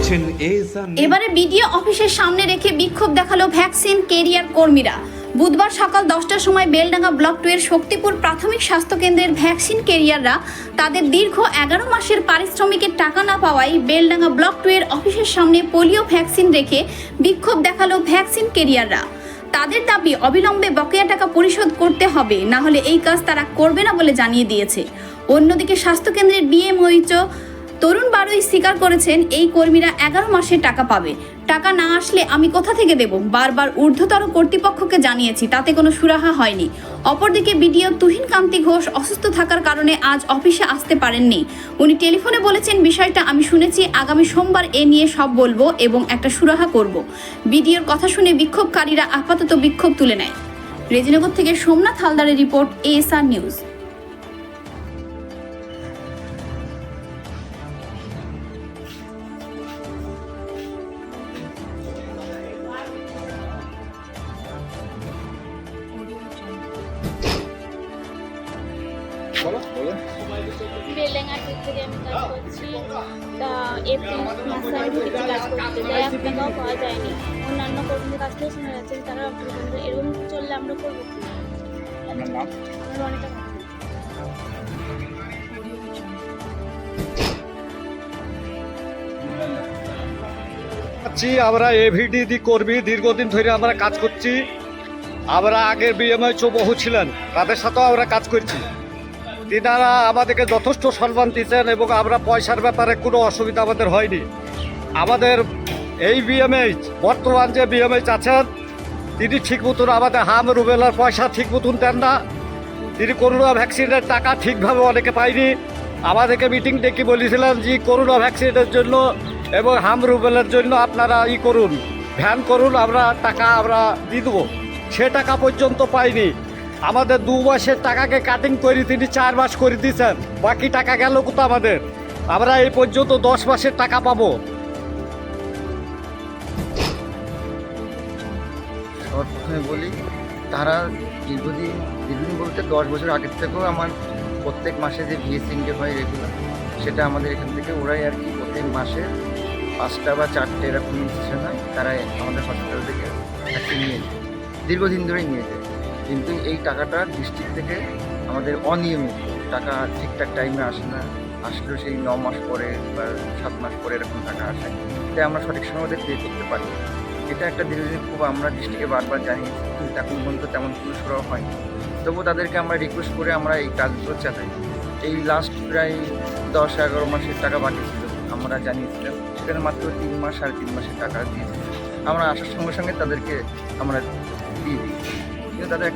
দেখছেন এবারে বিডিও অফিসের সামনে রেখে বিক্ষোভ দেখালো ভ্যাকসিন ক্যারিয়ার কর্মীরা। বুধবার সকাল 10টার সময় বেলডাঙ্গা ব্লক 2 এর শক্তিপুর প্রাথমিক স্বাস্থ্য কেন্দ্রের ভ্যাকসিন ক্যারিয়াররা তাদের দীর্ঘ 11 মাসের পারিশ্রমিকের টাকা না পাওয়ায় বেলডাঙ্গা ব্লক 2 এর অফিসের সামনে পোলিও ভ্যাকসিন রেখে বিক্ষোভ দেখালো ভ্যাকসিন ক্যারিয়াররা। তাদের দাবি অবিলম্বে বকেয়া টাকা পরিশোধ করতে হবে, না হলে এই কাজ তারা করবে না বলে জানিয়ে দিয়েছে। অন্যদিকে স্বাস্থ্যকেন্দ্রের বিএমওইচ তরুণ বারুই স্বীকার করেছেন এই কর্মীরা 11 মাসের টাকা পাবে। টাকা না আসলে আমি কোথা থেকে দেব, বারবার ঊর্ধ্বতর কর্তৃপক্ষকে জানিয়েছি, তাতে কোনো সুরাহা হয়নি। অপরদিকে বিডিও তুহিন কান্তি ঘোষ অসুস্থ থাকার কারণে আজ অফিসে আসতে পারেননি। উনি টেলিফোনে বলেছেন, বিষয়টা আমি শুনেছি, আগামী সোমবার এ নিয়ে সব বলবো এবং একটা সুরাহা করব। বিডিওর কথা শুনে বিক্ষোভকারীরা আপাতত বিক্ষোভ তুলে নেয়। রেজিনগর থেকে সোমনাথ হালদারের রিপোর্ট, এএসআর নিউজ। বেলেঙ্গা থেকে আমি কাজ করছি। তা এপ্রিল মাসে আমি ঢুকেছি কাজ করতে, তাই 1 টাকাও পাওয়া যায়নি। অন্যান্য কর্মীদের কাছ থেকে শোনা যাচ্ছে তারা এরকম চললে আমরা করবো কি? আপনার নাম? আমার অনেকটা আমরা এভিডি কর্মী, দীর্ঘদিন ধরে আমরা কাজ করছি। আমরা আগের বিএমএইচও বহু ছিলেন, তাদের সাথেও আমরা কাজ করছি। তিনারা আমাদেরকে যথেষ্ট সম্মান দিচ্ছেন এবং আমরা পয়সার ব্যাপারে কোনো অসুবিধা আমাদের হয়নি। আমাদের এই বিএমএইচ, বর্তমান যে বিএমএইচ আছেন, তিনি ঠিক মতন আমাদের হাম রুবেলার পয়সা ঠিক মতন দেন না। তিনি করোনা ভ্যাকসিনের টাকা ঠিকভাবে অনেকে পায়নি। আমাদেরকে মিটিং ডেকে বলেছিলেন যে করোনা ভ্যাকসিনের জন্য এবং হাম রুবেলের জন্য আপনারা করুন, ভ্যান করুন, আমরা টাকা দিয়ে দেবো। সে টাকা পর্যন্ত পাইনি। আমাদের 2 মাসের টাকাকে কাটিং করে তিনি 4 মাস করে দিয়েছেন। বাকি টাকা গেল কোথা আমাদের? আমরা এই পর্যন্ত 10 মাসের টাকা পাবো। প্রথমে বলি, তারা দীর্ঘদিন বলতে 10 বছর আগের থেকেও আমার প্রত্যেক মাসে যে ভিএসএনডি হয় রেগুলার, সেটা আমাদের এখান থেকে ওরাই আর কি প্রত্যেক মাসে 5টা বা 4টে এরকম সেশন হয়। তারা আমাদের হসপিটাল থেকে ভ্যাকসিন নিয়ে যায়, দীর্ঘদিন ধরেই নিয়ে যায়। কিন্তু এই টাকাটা ডিস্ট্রিক্ট থেকে আমাদের অনিয়মিত টাকা ঠিকঠাক টাইমে আসে না। আসলেও সেই 9 মাস পরে বা 7 মাস পরে এরকম টাকা আসে, তাই আমরা সঠিক সময় ওদের পে করতে পারি। এটা একটা দীর্ঘদিন খুব আমরা ডিস্ট্রিক্টে বারবার জানিয়েছি, কিন্তু এখন পর্যন্ত তেমন কোনো সুরাহ হয়নি। তবুও তাদেরকে আমরা রিকোয়েস্ট করে আমরা এই কাজগুলো চালাই। এই লাস্ট প্রায় 10-11 মাসের টাকা বাকি ছিল, আমরা জানিয়েছিলাম। সেখানে মাত্র 3 মাস 3.5 মাসের টাকা দিয়েছি। আমরা আসার সঙ্গে সঙ্গে তাদেরকে আমরা দিয়ে দিই, কিন্তু তাদের